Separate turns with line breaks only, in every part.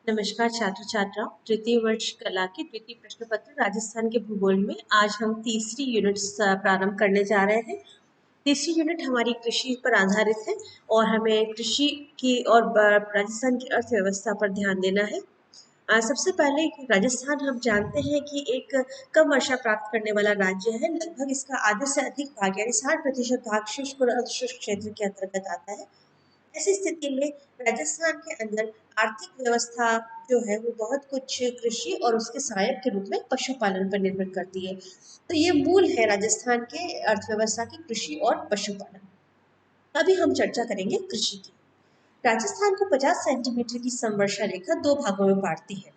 नमस्कार छात्र छात्राओं। तृतीय वर्ष कला के द्वितीय प्रश्न पत्र राजस्थान के भूगोल में आज हम तीसरी यूनिट प्रारंभ करने जा रहे हैं। तीसरी यूनिट हमारी कृषि पर आधारित है और हमें कृषि की और राजस्थान की अर्थव्यवस्था पर ध्यान देना है। सबसे पहले राजस्थान हम जानते हैं कि एक कम वर्षा प्राप्त करने वाला राज्य है। लगभग इसका आधे से अधिक भाग यानी 60% भाग शुष्क और अर्धशुष्क क्षेत्र के अंतर्गत आता है। ऐसी स्थिति में राजस्थान के अंदर आर्थिक व्यवस्था जो है वो बहुत कुछ कृषि और उसके सहायक के रूप में पशुपालन पर निर्भर करती है। तो ये मूल है राजस्थान के अर्थव्यवस्था की, कृषि और पशुपालन। अभी हम चर्चा करेंगे कृषि की। राजस्थान को 50 सेंटीमीटर की समवर्षा रेखा दो भागों में बांटती है।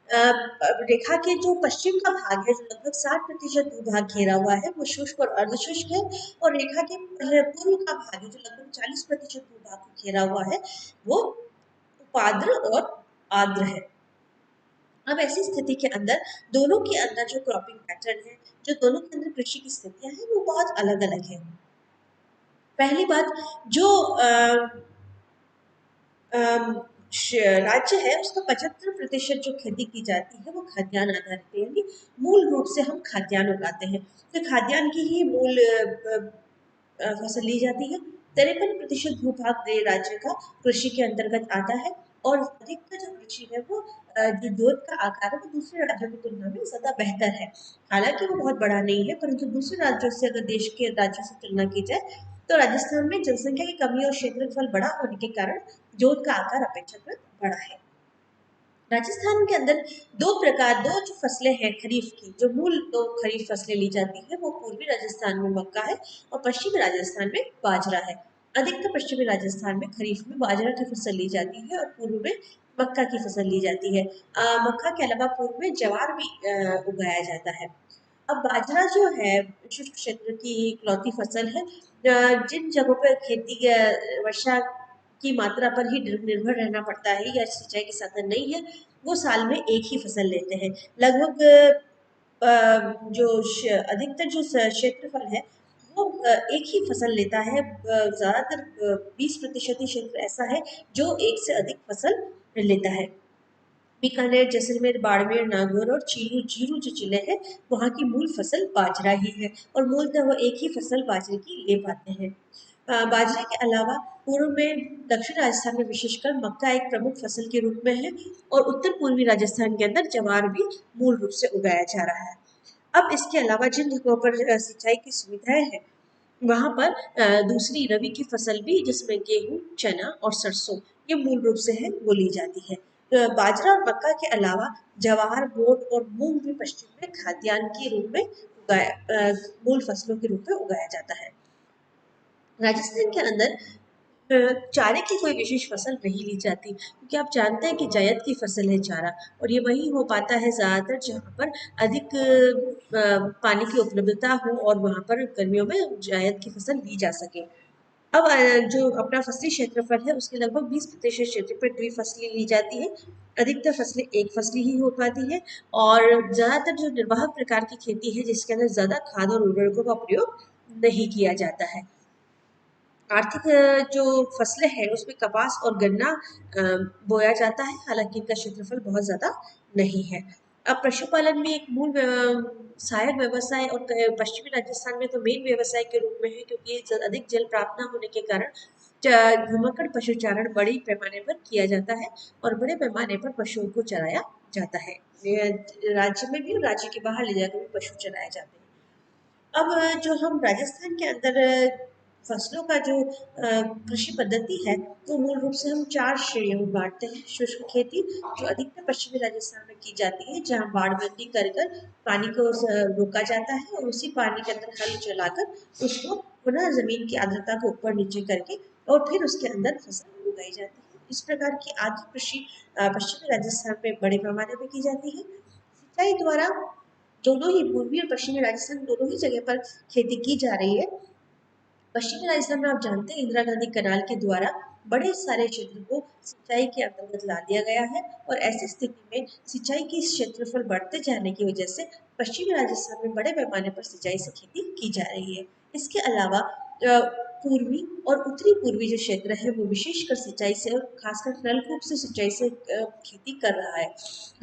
रेखा के जो पश्चिम का भाग है, जो लगभग 60% भूभाग घेरा हुआ है, वो शुष्क और अर्धशुष्क है। और रेखा के पूर्व का भाग है, जो लगभग 40% भूभाग को घेरा हुआ है, वो उपाद्र और आर्द्र है। अब ऐसी स्थिति के अंदर दोनों के अंदर जो क्रॉपिंग पैटर्न है, जो दोनों के अंदर कृषि की स्थितियां हैं, वो बहुत अलग अलग है। पहली बात, जो राज्य है उसका 75% जो खेती की जाती है वो खाद्यान्न आधारित है, यानी मूल रूप से हम खाद्यान्न उगाते हैं। तो खाद्यान्न की ही मूल फसल ली जाती है। 53% भूभाग राज्य का कृषि के अंतर्गत आता है। और अधिकतर जो कृषि है वो जो जोत का आकार है वो दूसरे राज्यों की तुलना में ज्यादा बेहतर है। हालांकि वो बहुत बड़ा नहीं है, परंतु दूसरे राज्यों से अगर देश के राज्यों से तुलना की जाए तो राजस्थान में जनसंख्या की कमी और क्षेत्रफल बड़ा होने के कारण जोत का आकार अपेक्षाकृत बड़ा है। राजस्थान के अंदर दो जो फसलें हैं खरीफ की, जो मूल दो खरीफ फसलें ली जाती है, वो पूर्वी राजस्थान में मक्का है और पश्चिमी राजस्थान में बाजरा है। अधिकतर पश्चिमी राजस्थान में खरीफ में बाजरा की फसल ली जाती है और पूर्व में मक्का की फसल ली जाती है। मक्का के अलावा पूर्व में ज्वार भी उगाया जाता है। अब बाजरा जो है शुष्क क्षेत्र की इकलौती फसल है। जिन जगहों पर खेती वर्षा की मात्रा पर ही निर्भर रहना पड़ता है या सिंचाई के साधन नहीं है, वो साल में एक ही फसल लेते हैं। लगभग जो अधिकतर जो क्षेत्रफल है वो एक ही फसल लेता है। ज्यादातर 20% ही क्षेत्र ऐसा है जो एक से अधिक फसल लेता है। बीकानेर, जैसलमेर, बाड़मेर, नागौर और चीरू जीरू जो जिले हैं, वहाँ की मूल फसल बाजरा ही है और मूलतः वो एक ही फसल बाजरे की ले पाते हैं। बाजरे के अलावा पूर्व में दक्षिण राजस्थान में विशेषकर मक्का एक प्रमुख फसल के रूप में है और उत्तर पूर्वी राजस्थान के अंदर ज्वार भी मूल रूप से उगाया जा रहा है। अब इसके अलावा जिन जगहों पर सिंचाई की सुविधाएं हैं, वहां पर दूसरी रबी की फसल भी, जिसमें गेहूं, चना और सरसों ये मूल रूप से है वो ली जाती है। बाजरा और मक्का के अलावा जवार, बोट और मूंग भी पश्चिम में खाद्यान्न के रूप में मूल फसलों के रूप में उगाया जाता है। राजस्थान के अंदर चारे की कोई विशेष फसल नहीं ली जाती, क्योंकि आप जानते हैं कि जायद की फसल है चारा, और ये वही हो पाता है ज्यादातर जहाँ पर अधिक पानी की उपलब्धता हो और वहां पर गर्मियों में जायद की फसल ली जा सके। अब जो अपना फसली क्षेत्रफल है उसके लगभग 20% क्षेत्र पर द्विफसली ली जाती है। अधिकतर फसलें एक फसली ही हो पाती है और ज्यादातर जो निर्वाहक प्रकार की खेती है जिसके अंदर ज्यादा खाद और उर्वरकों का प्रयोग नहीं किया जाता है। आर्थिक जो फसलें हैं उसमें कपास और गन्ना बोया जाता है, हालांकि इनका क्षेत्रफल बहुत ज्यादा नहीं है। अब पशुपालन में एक मूल सहायक व्यवसाय और पश्चिमी राजस्थान में तो मेन व्यवसाय के रूप में है, क्योंकि अधिक जल प्राप्त न होने के कारण घुमक्कड़ पशुचारण बड़े पैमाने पर किया जाता है और बड़े पैमाने पर पशुओं को चराया जाता है। राज्य में भी और राज्य के बाहर ले जाकर भी पशु चराए जाते हैं। अब जो हम राजस्थान के अंदर फसलों का जो कृषि पद्धति है वो मूल रूप से हम 4 श्रेणियों में बांटते हैं। शुष्क खेती, जो अधिकतर पश्चिमी राजस्थान में की जाती है, जहाँ बाड़बंदी कर कर पानी को रोका जाता है और उसी पानी के अंदर हल चलाकर उसको पुनः जमीन की आर्द्रता को ऊपर नीचे करके और फिर उसके अंदर फसल उगाई जाती है। इस प्रकार की आर्द्र कृषि पश्चिमी राजस्थान में बड़े पैमाने पर की जाती है। सिंचाई द्वारा दोनों ही पूर्वी और पश्चिमी राजस्थान दोनों ही जगह पर खेती की जा रही है। पश्चिमी राजस्थान में आप जानते हैं इंदिरा गांधी कनाल के द्वारा बड़े सारे क्षेत्र को सिंचाई के अंतर्गत ला दिया गया है और ऐसी स्थिति में सिंचाई की क्षेत्रफल बढ़ते जाने की वजह से पश्चिमी राजस्थान में बड़े पैमाने पर सिंचाई से खेती की जा रही है। इसके अलावा पूर्वी और उत्तरी पूर्वी जो क्षेत्र है वो विशेषकर सिंचाई से और खासकर नलकूप से सिंचाई से खेती कर रहा है।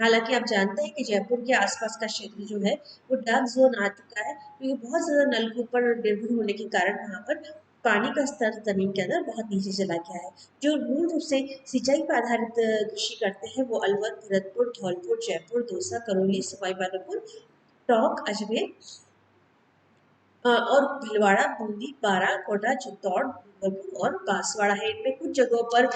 हालांकि आप जानते हैं कि जयपुर के आसपास का क्षेत्र जो है वो डार्क जोन आ चुका है, क्योंकि बहुत ज्यादा नलकूप पर निर्भर होने के कारण वहां पर पानी का स्तर जमीन के अंदर बहुत नीचे चला गया है। जो मूल रूप से सिंचाई पर आधारित कृषि करते हैं वो अलवर, भरतपुर, धौलपुर, जयपुर, दौसा, करौली, सवाई माधोपुर, टोंक, अजमेर और भीलवाड़ा, बूंदी, बारां, कोटा, चित्तौड़, डूंगरपुर और बांसवाड़ा है। इनमें कुछ जगहों पर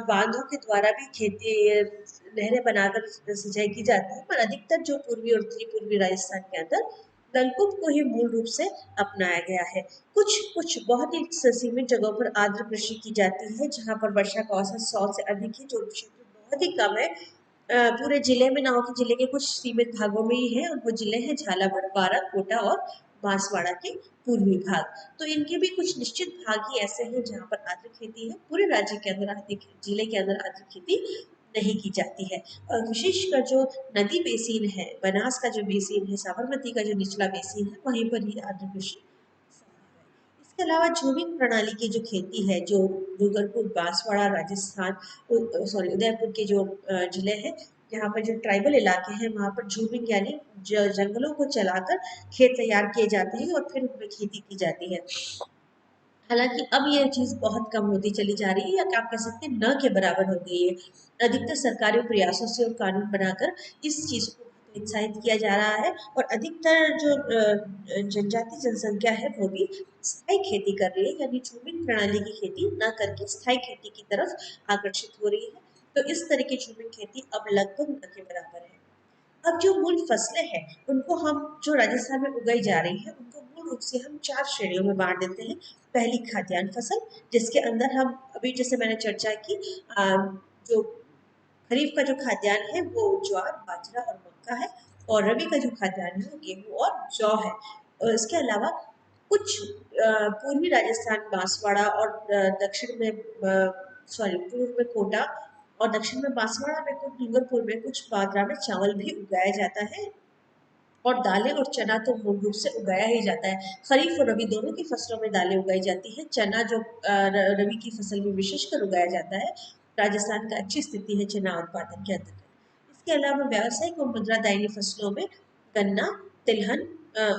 बांधों के द्वारा भी खेती नहरें बनाकर सिंचाई की जाती है, पर अधिकतर जो पूर्वी और उत्तरी पूर्वी राजस्थान के अंदर नलकूप को ही मूल रूप से अपनाया गया है। कुछ कुछ बहुत ही सीमित जगहों पर आर्द्र कृषि की जाती है, जहाँ पर वर्षा का औसत 100 से अधिक है, जो क्षेत्र बहुत ही कम है। पूरे जिले में ना हो कि जिले के कुछ सीमित भागों में ही है, और वो जिले हैं झालावाड़, बारां, कोटा और बांसवाड़ा के पूर्वी भाग। तो इनके भी कुछ निश्चित भाग ही ऐसे हैं जहाँ पर आर्द्र खेती है। पूरे राज्य के अंदर जिले के अंदर आर्द्र खेती नहीं की जाती है। और विशेषकर जो नदी बेसिन है, बनास का जो बेसिन है, साबरमती का जो निचला बेसिन है, वहीं पर ही आर्द्र कृषि। इसके अलावा जैविक प्रणाली की जो खेती है, जो डूंगरपुर, बांसवाड़ा, राजस्थान, सॉरी उदयपुर के जो जिले हैं, यहाँ पर जो ट्राइबल इलाके हैं वहाँ पर जूमिंग यानी जंगलों को चलाकर खेत तैयार किए जाते हैं और फिर उनमें खेती की जाती है। हालांकि अब ये चीज बहुत कम होती चली जा रही है, या आप कह सकते हैं न के बराबर हो गई है। अधिकतर सरकारी प्रयासों से और कानून बनाकर इस चीज को प्रोत्साहित किया जा रहा है, और अधिकतर जो जनजाति जनसंख्या है वो भी स्थायी खेती कर रही है, यानी जूमिंग प्रणाली की खेती न करके स्थायी खेती की तरफ आकर्षित हो रही है। तो इस तरह की जूमिंग खेती अब लगभग न के बराबर है। अब जो मूल फसलें हैं उनको हम जो राजस्थान में उगाई जा रही है उनको मूल रूप से हम 4 श्रेणियों में बांट देते हैं। पहली खाद्यान्न फसल, जिसके अंदर हम अभी जैसे मैंने चर्चा की, जो खरीफ का जो खाद्यान्न है वो ज्वार, बाजरा और मक्का है, और रबी का जो खाद्यान्न है वो गेहूं और जौ है। और इसके अलावा कुछ पूर्वी राजस्थान बांसवाड़ा और दक्षिण में सॉरी पूर्व में कोटा और दक्षिण में बांसवाड़ा में, कुछ डूंगरपुर में, कुछ मात्रा में चावल भी उगाया जाता है, और दालें और चना तो मूल रूप से उगाया ही जाता है। खरीफ और रबी दोनों की फसलों में दालें उगाई जाती है। चना जो रबी की फसल में विशेषकर उगाया जाता है, राजस्थान का अच्छी स्थिति है चना उत्पादन के अंतर्गत। इसके अलावा व्यावसायिक और मुद्रादायनी फसलों में गन्ना, तिलहन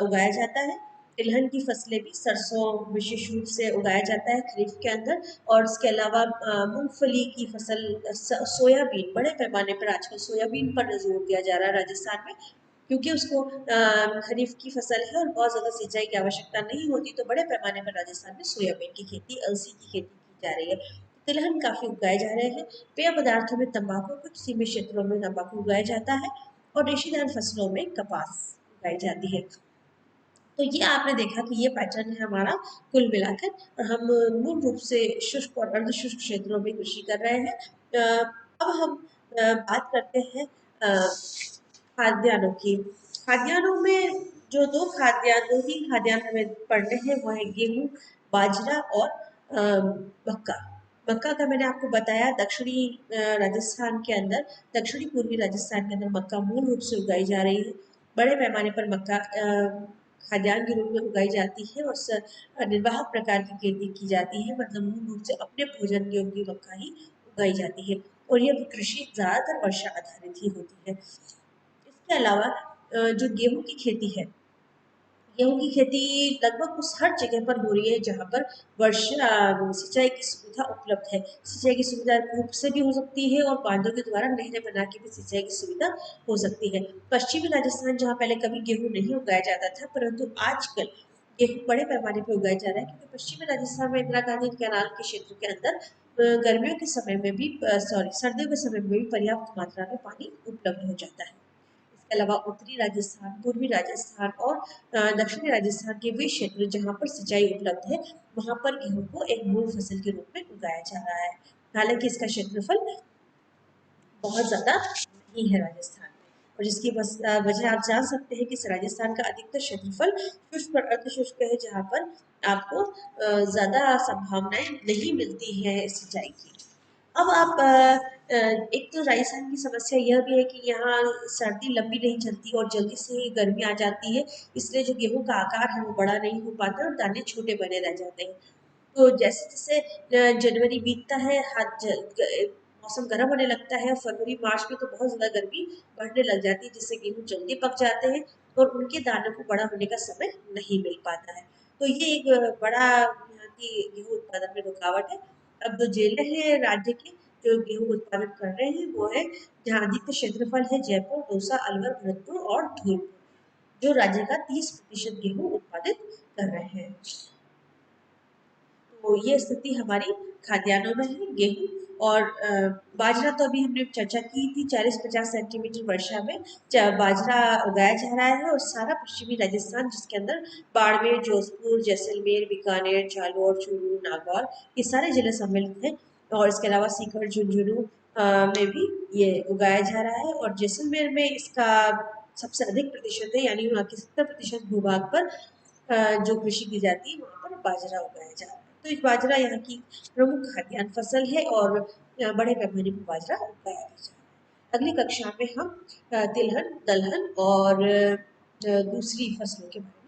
उगाया जाता है। तिलहन की फसलें भी सरसों विशेष रूप से उगाया जाता है खरीफ के अंदर, और इसके अलावा मूंगफली की फसल, सोयाबीन, बड़े पैमाने पर आजकल सोयाबीन पर जोर दिया जा रहा है राजस्थान में, क्योंकि उसको खरीफ की फसल है और बहुत ज़्यादा सिंचाई की आवश्यकता नहीं होती, तो बड़े पैमाने पर राजस्थान में सोयाबीन की खेती, अलसी की खेती की जा रही है। तिलहन काफ़ी उगाए जा रहे हैं। पेय पदार्थों में तंबाकू, कुछ सीमित क्षेत्रों में तंबाकू उगाया जाता है, और रेशेदार फसलों में कपास उगाई जाती है। तो ये आपने देखा कि ये पैटर्न है हमारा कुल मिलाकर, और हम मूल रूप से शुष्क और अर्ध शुष्क क्षेत्रों में कृषि कर रहे हैं। अब हम बात करते हैं खाद्यान्नों की। खाद्यान्नों में जो दो तीन खाद्यान्न हमें पढ़ने हैं वो है गेहूं, बाजरा और मक्का। मक्का का मैंने आपको बताया, दक्षिणी राजस्थान के अंदर, दक्षिणी पूर्वी राजस्थान के अंदर मक्का मूल रूप से उगाई जा रही है। बड़े पैमाने पर मक्का खाद्यान्न के रूप में उगाई जाती है, और निर्वाह प्रकार की खेती की जाती है, मतलब मूल रूप से अपने भोजन योग्य मक्का ही उगाई जाती है, और यह कृषि ज़्यादातर वर्षा आधारित ही होती है। इसके अलावा जो गेहूं की खेती है, गेहूं की खेती लगभग उस हर जगह पर हो रही है जहाँ पर वर्षा सिंचाई की सुविधा उपलब्ध है। सिंचाई की सुविधा कूप से भी हो सकती है, और बांधों के द्वारा नहरें बना के भी सिंचाई की सुविधा हो सकती है। पश्चिमी राजस्थान, जहाँ पहले कभी गेहूं नहीं उगाया जाता था, परंतु आजकल गेहूं बड़े पैमाने पर उगाया जा रहा है, क्योंकि पश्चिमी राजस्थान में इंदिरा गांधी कैनाल के क्षेत्र के अंदर गर्मियों के समय में भी, सॉरी सर्दियों के समय में भी पर्याप्त मात्रा में पानी उपलब्ध हो जाता है। इसके अलावा उत्तरी राजस्थान, पूर्वी राजस्थान और दक्षिणी राजस्थान के वे क्षेत्र जहाँ पर सिंचाई उपलब्ध है, वहाँ पर गेहूं को एक मूल फसल के रूप में उगाया जा रहा है। हालांकि इसका क्षेत्रफल बहुत ज्यादा नहीं है राजस्थान में, और जिसकी वजह आप जान सकते हैं कि इस राजस्थान का अधिकतर क्षेत्रफल शुष्क और अर्धशुष्क है, जहाँ पर आपको ज्यादा संभावनाएं नहीं मिलती है सिंचाई की। अब आप एक तो राजस्थान की समस्या यह भी है कि यहाँ सर्दी लंबी नहीं चलती और जल्दी से ही गर्मी आ जाती है, इसलिए जो गेहूं का आकार है वो बड़ा नहीं हो पाता और दाने छोटे बने रह जाते हैं। तो जैसे जैसे जनवरी बीतता है, मौसम गर्म होने लगता है। फरवरी मार्च में तो बहुत ज़्यादा गर्मी बढ़ने लग जाती है, जिससे गेहूँ जल्दी पक जाते हैं और उनके दानों को बड़ा होने का समय नहीं मिल पाता है। तो ये एक बड़ा यहाँ की गेहूँ उत्पादन में रुकावट है। अब जो जिले हैं राज्य के जो गेहूँ उत्पादन कर रहे हैं वो है, जहाँ अधिकतर क्षेत्रफल है जयपुर, दौसा, अलवर, भरतपुर और धूलपुर, जो राज्य का 30% गेहूँ उत्पादित कर रहे हैं। तो ये स्थिति हमारी खाद्यान्नों में है, गेहूँ और बाजरा तो अभी हमने चर्चा की थी। 40-50 सेंटीमीटर वर्षा में बाजरा उगाया जा रहा है, और सारा पश्चिमी राजस्थान, जिसके अंदर बाड़मेर, जोधपुर, जैसलमेर, बीकानेर, जालौर, चूरू, नागौर, ये सारे जिले सम्मिलित हैं। और इसके अलावा सीकर, झुंझुनू में भी ये उगाया जा रहा है। और जैसलमेर में इसका सबसे अधिक प्रतिशत है, यानी वहाँ के 70% भूभाग पर जो कृषि की जाती है वहाँ पर बाजरा उगाया जाता है। तो इस बाजरा यहाँ की प्रमुख खाद्यान्न फसल है, और बड़े पैमाने पर बाजरा उगाया भी जाता है। अगली कक्षा में हम तिलहन, दलहन और दूसरी फसलों के बारे में